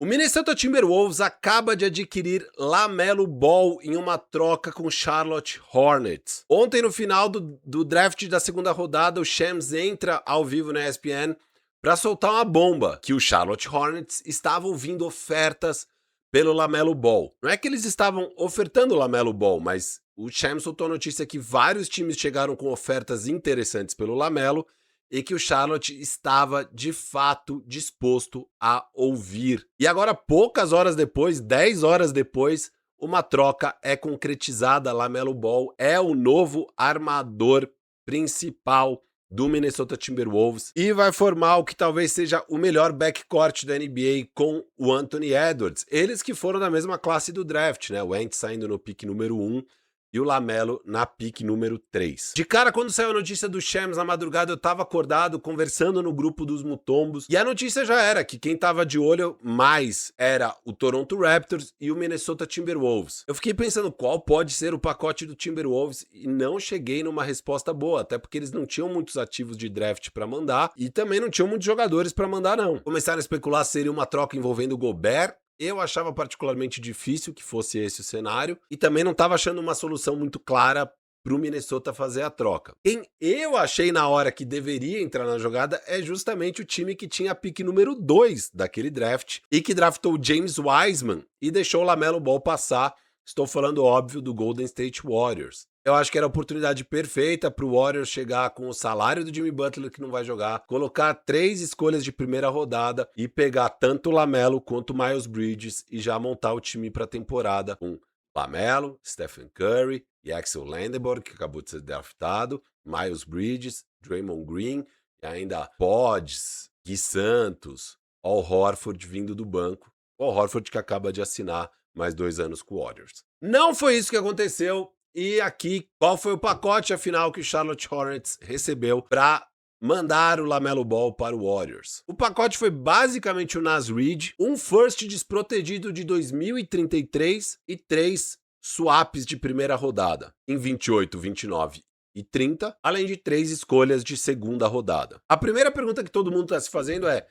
O Minnesota Timberwolves acaba de adquirir LaMelo Ball em uma troca com Charlotte Hornets. Ontem, no final do draft da segunda rodada, o Shams entra ao vivo na ESPN para soltar uma bomba, que o Charlotte Hornets estava ouvindo ofertas pelo LaMelo Ball. Não é que eles estavam ofertando o LaMelo Ball, mas o Shams soltou a notícia que vários times chegaram com ofertas interessantes pelo LaMelo, e que o Charlotte estava, de fato, disposto a ouvir. E agora, poucas horas depois, 10 horas depois, uma troca é concretizada. LaMelo Ball é o novo armador principal do Minnesota Timberwolves e vai formar o que talvez seja o melhor backcourt da NBA com o Anthony Edwards. Eles que foram da mesma classe do draft, né? O Ant saindo no pick número 1 e o LaMelo na pick número 3. De cara, quando saiu a notícia do Shams na madrugada, eu tava acordado, conversando no grupo dos Mutombos, e a notícia já era que quem tava de olho mais era o Toronto Raptors e o Minnesota Timberwolves. Eu fiquei pensando qual pode ser o pacote do Timberwolves e não cheguei numa resposta boa, até porque eles não tinham muitos ativos de draft pra mandar e também não tinham muitos jogadores pra mandar, não. Começaram a especular se seria uma troca envolvendo o Gobert. Eu achava particularmente difícil que fosse esse o cenário e também não estava achando uma solução muito clara para o Minnesota fazer a troca. Quem eu achei na hora que deveria entrar na jogada é justamente o time que tinha a pick número 2 daquele draft e que draftou James Wiseman e deixou o LaMelo Ball passar. Estou falando, óbvio, do Golden State Warriors. Eu acho que era a oportunidade perfeita para o Warriors chegar com o salário do Jimmy Butler, que não vai jogar, colocar 3 escolhas de primeira rodada e pegar tanto o LaMelo quanto o Miles Bridges e já montar o time para a temporada com LaMelo, Stephen Curry e Axel Landenborg, que acabou de ser draftado, Miles Bridges, Draymond Green e ainda Podges, Gui Santos, Al Horford vindo do banco. O Al Horford que acaba de assinar mais 2 anos com o Warriors. Não foi isso que aconteceu. E aqui, qual foi o pacote afinal que o Charlotte Hornets recebeu para mandar o LaMelo Ball para o Warriors? O pacote foi basicamente o Naz Reid, um first desprotegido de 2033 e 3 swaps de primeira rodada, em 28, 29 e 30, além de 3 escolhas de segunda rodada. A primeira pergunta que todo mundo está se fazendo é: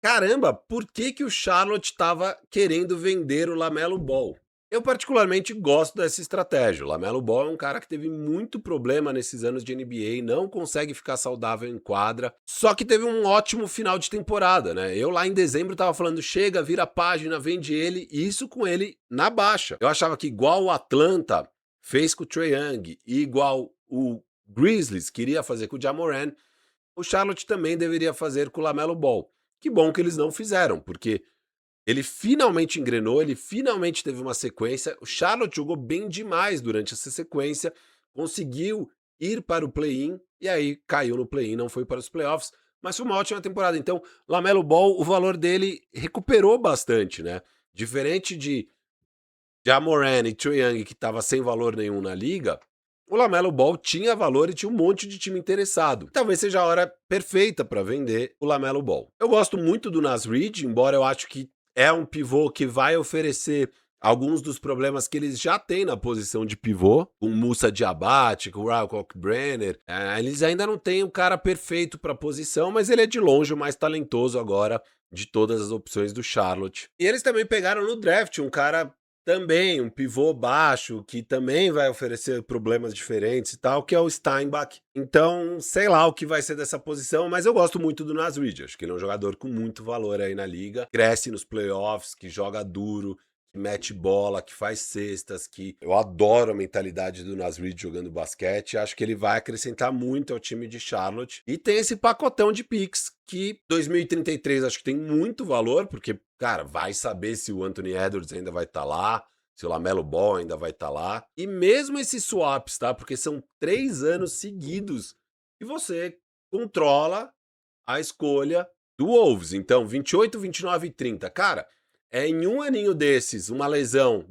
caramba, por que o Charlotte estava querendo vender o LaMelo Ball? Eu particularmente gosto dessa estratégia. O LaMelo Ball é um cara que teve muito problema nesses anos de NBA, não consegue ficar saudável em quadra, só que teve um ótimo final de temporada, né? Eu lá em dezembro tava falando, chega, vira a página, vende ele, e isso com ele na baixa. Eu achava que igual o Atlanta fez com o Trae Young e igual o Grizzlies queria fazer com o Ja Morant, o Charlotte também deveria fazer com o LaMelo Ball. Que bom que eles não fizeram, porque ele finalmente engrenou, ele finalmente teve uma sequência. O Charlotte jogou bem demais durante essa sequência, conseguiu ir para o play-in e aí caiu no play-in, não foi para os playoffs, mas foi uma ótima temporada. Então, LaMelo Ball, o valor dele recuperou bastante, né? Diferente de Ja Morant e Trae Young, que estava sem valor nenhum na liga, o LaMelo Ball tinha valor e tinha um monte de time interessado. Talvez seja a hora perfeita para vender o LaMelo Ball. Eu gosto muito do Naz Reid, embora eu acho que é um pivô que vai oferecer alguns dos problemas que eles já têm na posição de pivô, com Moussa Diabate, com o Ryan Cockbrenner. Eles ainda não têm um cara perfeito para a posição, mas ele é de longe o mais talentoso agora de todas as opções do Charlotte. E eles também pegaram no draft um cara também, um pivô baixo, que também vai oferecer problemas diferentes e tal, que é o Steinbach. Então, sei lá o que vai ser dessa posição, mas eu gosto muito do Naz Reid. Acho que ele é um jogador com muito valor aí na liga. Cresce nos playoffs, que joga duro, que mete bola, que faz cestas, que eu adoro a mentalidade do Naz Reid jogando basquete. Acho que ele vai acrescentar muito ao time de Charlotte. E tem esse pacotão de picks que 2033 acho que tem muito valor, porque, cara, vai saber se o Anthony Edwards ainda vai estar lá, se o LaMelo Ball ainda vai estar lá. E mesmo esses swaps, tá? Porque são 3 anos seguidos e você controla a escolha do Wolves. Então, 28, 29 e 30. Cara, é em um aninho desses, uma lesão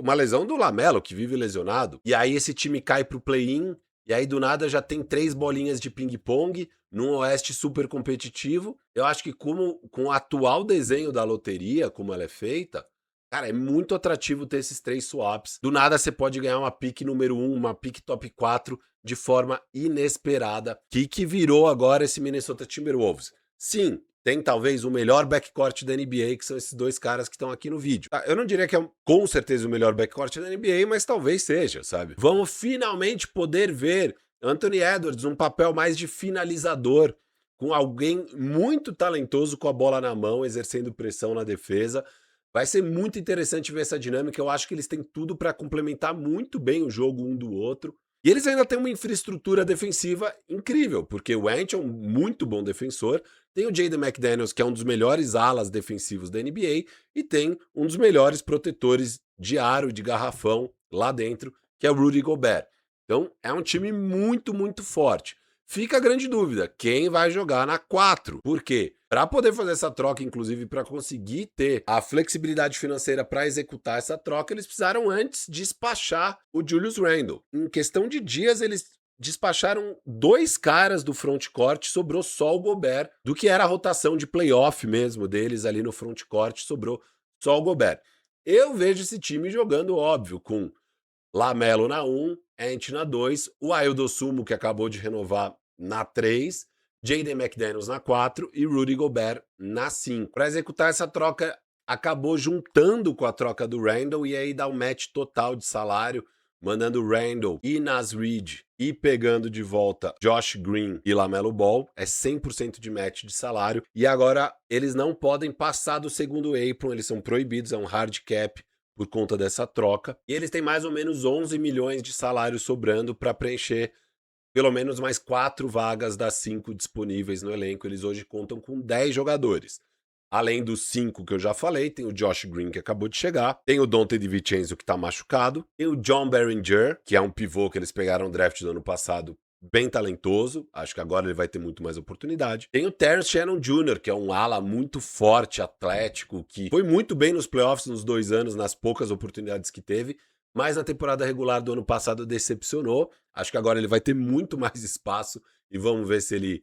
uma lesão do LaMelo, que vive lesionado, e aí esse time cai pro play-in, e aí do nada já tem 3 bolinhas de ping-pong num oeste super competitivo. Eu acho que com o atual desenho da loteria, como ela é feita, cara, é muito atrativo ter esses 3 swaps. Do nada você pode ganhar uma pick número 1, uma pick top 4 de forma inesperada. Que virou agora esse Minnesota Timberwolves. Sim, tem talvez o melhor backcourt da NBA, que são esses dois caras que estão aqui no vídeo. Eu não diria que é com certeza o melhor backcourt da NBA, mas talvez seja, sabe? Vamos finalmente poder ver Anthony Edwards num papel mais de finalizador, com alguém muito talentoso com a bola na mão, exercendo pressão na defesa. Vai ser muito interessante ver essa dinâmica. Eu acho que eles têm tudo para complementar muito bem o jogo um do outro. E eles ainda têm uma infraestrutura defensiva incrível, porque o Ant é um muito bom defensor, tem o Jaden McDaniels, que é um dos melhores alas defensivos da NBA, e tem um dos melhores protetores de aro e de garrafão lá dentro, que é o Rudy Gobert. Então é um time muito, muito forte. Fica a grande dúvida, quem vai jogar na 4? Por quê? Para poder fazer essa troca, inclusive para conseguir ter a flexibilidade financeira para executar essa troca, eles precisaram antes despachar o Julius Randle. Em questão de dias, eles despacharam 2 caras do frontcourt, sobrou só o Gobert, do que era a rotação de playoff mesmo deles ali no frontcourt, sobrou só o Gobert. Eu vejo esse time jogando, óbvio, com LaMelo na 1, Ant na 2, o Ayo Sumo, que acabou de renovar, na 3, Jaden McDaniels na 4 e Rudy Gobert na 5. Para executar essa troca, acabou juntando com a troca do Randle e aí dá um match total de salário, mandando Randle e Naz Reid e pegando de volta Josh Green e LaMelo Ball. É 100% de match de salário. E agora eles não podem passar do segundo apron, eles são proibidos, é um hard cap por conta dessa troca. E eles têm mais ou menos 11 milhões de salário sobrando para preencher pelo menos mais 4 vagas das 5 disponíveis no elenco. Eles hoje contam com 10 jogadores. Além dos 5 que eu já falei, tem o Josh Green, que acabou de chegar, tem o Donte DiVincenzo, que tá machucado, tem o John Behringer, que é um pivô que eles pegaram no draft do ano passado, bem talentoso, acho que agora ele vai ter muito mais oportunidade. Tem o Terrence Shannon Jr., que é um ala muito forte, atlético, que foi muito bem nos playoffs nos 2 anos, nas poucas oportunidades que teve, mas na temporada regular do ano passado decepcionou. Acho que agora ele vai ter muito mais espaço e vamos ver se ele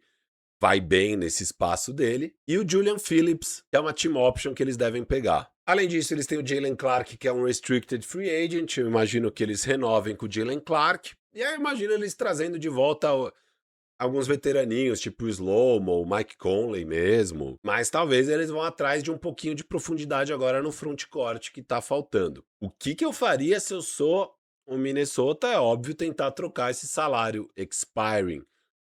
vai bem nesse espaço dele. E o Julian Phillips, que é uma team option que eles devem pegar. Além disso, eles têm o Jalen Clark, que é um restricted free agent. Eu imagino que eles renovem com o Jalen Clark. E aí eu imagino eles trazendo de volta alguns veteraninhos, tipo o Slomo, o Mike Conley mesmo. Mas talvez eles vão atrás de um pouquinho de profundidade agora no frontcourt que tá faltando. O que eu faria se eu sou o Minnesota? É óbvio tentar trocar esse salário expiring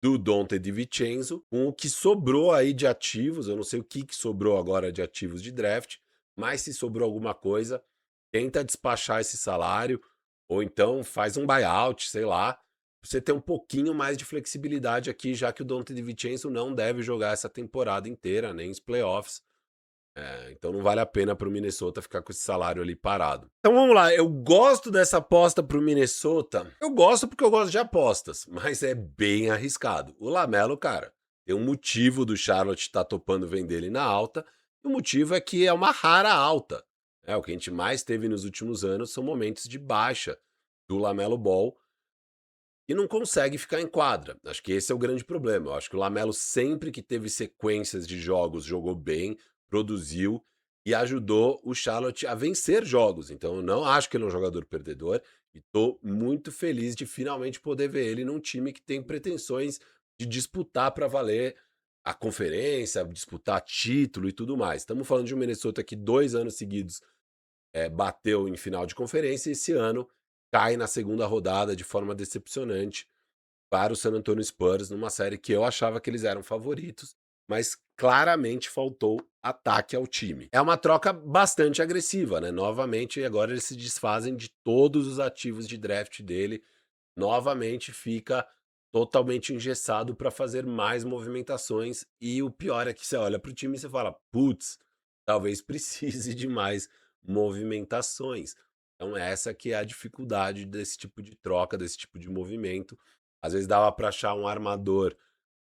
do Donte DiVincenzo, com o que sobrou aí de ativos. Eu não sei o que sobrou agora de ativos de draft, mas se sobrou alguma coisa, tenta despachar esse salário, ou então faz um buyout, sei lá, pra você ter um pouquinho mais de flexibilidade aqui, já que o Donte DiVincenzo não deve jogar essa temporada inteira, nem os playoffs. Então não vale a pena pro Minnesota ficar com esse salário ali parado. Então vamos lá, eu gosto dessa aposta pro Minnesota. Eu gosto porque eu gosto de apostas, mas é bem arriscado. O LaMelo, cara, tem um motivo do Charlotte estar topando vender ele na alta, e o motivo é que é uma rara alta. O que a gente mais teve nos últimos anos são momentos de baixa do LaMelo Ball e não consegue ficar em quadra. Acho que esse é o grande problema. Eu acho que o LaMelo sempre que teve sequências de jogos jogou bem, produziu e ajudou o Charlotte a vencer jogos. Então eu não acho que ele é um jogador perdedor e estou muito feliz de finalmente poder ver ele num time que tem pretensões de disputar para valer a conferência, disputar título e tudo mais. Estamos falando de um Minnesota que 2 anos seguidos bateu em final de conferência e esse ano cai na segunda rodada de forma decepcionante para o San Antonio Spurs, numa série que eu achava que eles eram favoritos, mas claramente faltou ataque ao time. É uma troca bastante agressiva, né? Novamente, agora eles se desfazem de todos os ativos de draft dele, novamente fica totalmente engessado para fazer mais movimentações, e o pior é que você olha para o time e você fala, putz, talvez precise de mais movimentações. Então essa que é a dificuldade desse tipo de troca, desse tipo de movimento. Às vezes dava para achar um armador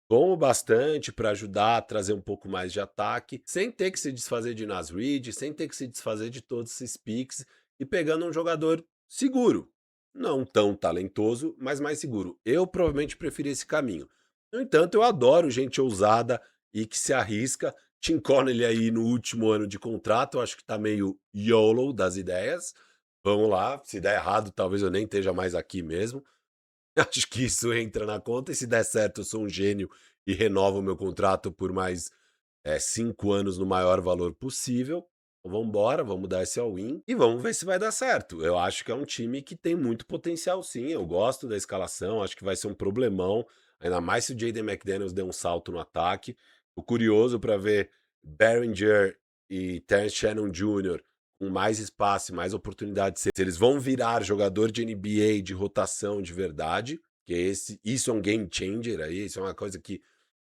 bom o bastante para ajudar a trazer um pouco mais de ataque, sem ter que se desfazer de Naz Reid, sem ter que se desfazer de todos esses picks e pegando um jogador seguro. Não tão talentoso, mas mais seguro. Eu provavelmente preferi esse caminho. No entanto, eu adoro gente ousada e que se arrisca. Tim Connelly aí no último ano de contrato, eu acho que tá meio YOLO das ideias. Vamos lá, se der errado, talvez eu nem esteja mais aqui mesmo. Acho que isso entra na conta, e se der certo, eu sou um gênio e renovo o meu contrato por mais 5 anos no maior valor possível. Então vamos embora, vamos dar esse all-in e vamos ver se vai dar certo. Eu acho que é um time que tem muito potencial sim, eu gosto da escalação, acho que vai ser um problemão, ainda mais se o Jaden McDaniels der um salto no ataque. Tô curioso para ver Behringer e Terrence Shannon Jr. com mais espaço e mais oportunidade, se eles vão virar jogador de NBA de rotação de verdade, que isso é um game changer aí, isso é uma coisa que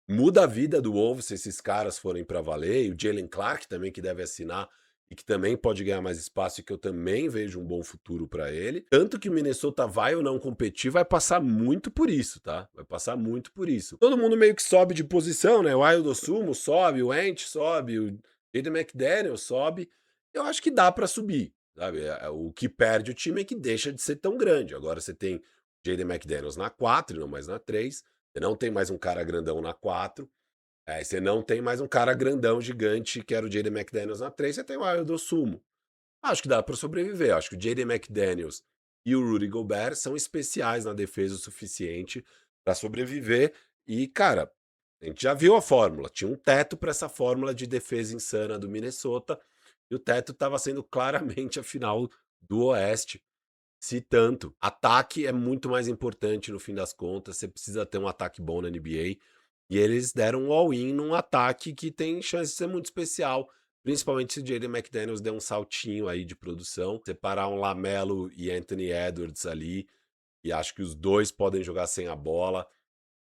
muda a vida do Wolves se esses caras forem para valer, e o Jalen Clark também que deve assinar e que também pode ganhar mais espaço e que eu também vejo um bom futuro para ele. Tanto que o Minnesota vai ou não competir, vai passar muito por isso, tá? Vai passar muito por isso. Todo mundo meio que sobe de posição, né? O Ayo Sumo sobe, o Ant sobe, o Jaden McDaniel sobe. Eu acho que dá para subir, sabe? O que perde o time é que deixa de ser tão grande. Agora você tem Jaden McDaniels na 4 e não mais na 3. Você não tem mais um cara grandão na 4. Você não tem mais um cara grandão, gigante, que era o Jaden McDaniels na 3. Você tem o Ayo Sumo. Acho que dá para sobreviver. Acho que o Jaden McDaniels e o Rudy Gobert são especiais na defesa o suficiente para sobreviver. E, cara, a gente já viu a fórmula. Tinha um teto para essa fórmula de defesa insana do Minnesota. E o teto estava sendo claramente a final do Oeste. Se tanto. Ataque é muito mais importante no fim das contas. Você precisa ter um ataque bom na NBA. E eles deram um all-in num ataque que tem chance de ser muito especial. Principalmente se o Jaden McDaniels der um saltinho aí de produção. Separar um Lamelo e Anthony Edwards ali. E acho que os dois podem jogar sem a bola.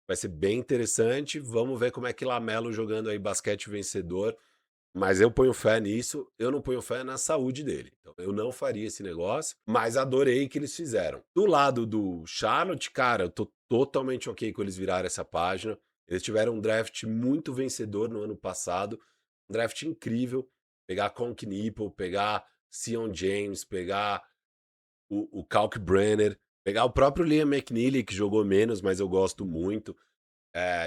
Vai ser bem interessante. Vamos ver como é que Lamelo jogando aí basquete vencedor. Mas eu ponho fé nisso, eu não ponho fé na saúde dele. Então eu não faria esse negócio, mas adorei que eles fizeram. Do lado do Charlotte, cara, eu tô totalmente ok com eles virarem essa página. Eles tiveram um draft muito vencedor no ano passado, um draft incrível. Pegar Conk Nipple, pegar Sion James, pegar o Kalkbrenner, pegar o próprio Liam McNeely, que jogou menos, mas eu gosto muito.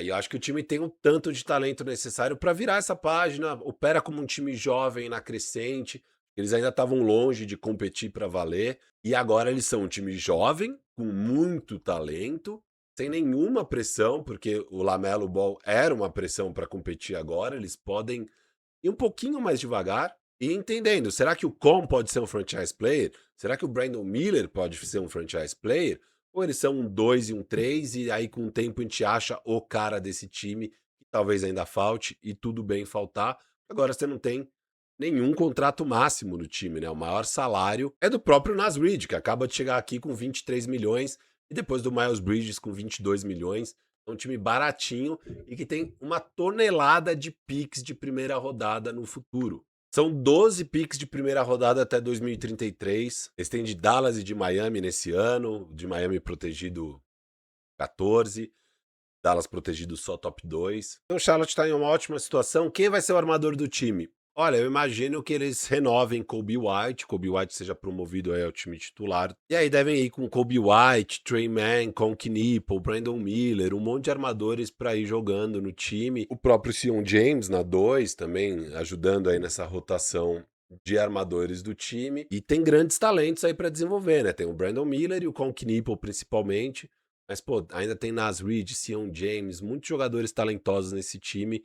E eu acho que o time tem um tanto de talento necessário para virar essa página, opera como um time jovem na crescente. Eles ainda estavam longe de competir para valer, e agora eles são um time jovem, com muito talento, sem nenhuma pressão, porque o Lamelo Ball era uma pressão para competir agora, eles podem ir um pouquinho mais devagar e entendendo, será que o Com pode ser um franchise player? Será que o Brandon Miller pode ser um franchise player? Ou eles são um 2 e um 3 e aí com o tempo a gente acha o cara desse time que talvez ainda falte e tudo bem faltar. Agora você não tem nenhum contrato máximo no time, né? O maior salário é do próprio Nas Reed, que acaba de chegar aqui com 23 milhões e depois do Miles Bridges com 22 milhões. É um time baratinho e que tem uma tonelada de picks de primeira rodada no futuro. São 12 picks de primeira rodada até 2033. Eles têm de Dallas e de Miami nesse ano. De Miami protegido 14. Dallas protegido só top 2. Então o Charlotte está em uma ótima situação. Quem vai ser o armador do time? Olha, eu imagino que eles renovem Kobe White seja promovido aí ao time titular. E aí devem ir com Kobe White, Trey Mann, Conk Nipple, Brandon Miller, um monte de armadores para ir jogando no time. O próprio Sion James na 2 também ajudando aí nessa rotação de armadores do time. E tem grandes talentos aí para desenvolver, né? Tem o Brandon Miller e o Conk Nipple principalmente. Mas, pô, ainda tem Nas Reed, Sion James, muitos jogadores talentosos nesse time,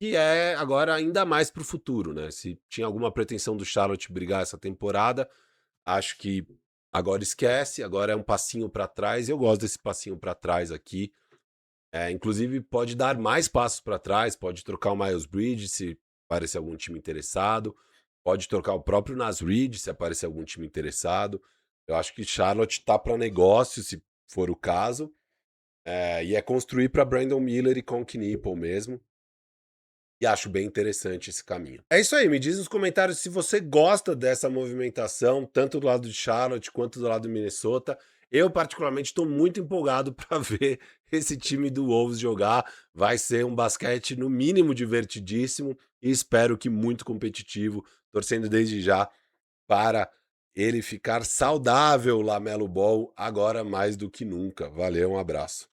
que é agora ainda mais pro futuro, né? Se tinha alguma pretensão do Charlotte brigar essa temporada, acho que agora esquece, agora é um passinho para trás, e eu gosto desse passinho para trás aqui. Inclusive, pode dar mais passos para trás, pode trocar o Miles Bridges se aparecer algum time interessado, pode trocar o próprio Nas Reed se aparecer algum time interessado. Eu acho que Charlotte tá para negócio, se for o caso. E é construir para Brandon Miller e Conk Nipple mesmo. E acho bem interessante esse caminho. É isso aí, me diz nos comentários se você gosta dessa movimentação, tanto do lado de Charlotte quanto do lado do Minnesota. Eu, particularmente, estou muito empolgado para ver esse time do Wolves jogar. Vai ser um basquete, no mínimo, divertidíssimo e espero que muito competitivo, torcendo desde já para ele ficar saudável, Lamelo Ball, agora mais do que nunca. Valeu, um abraço.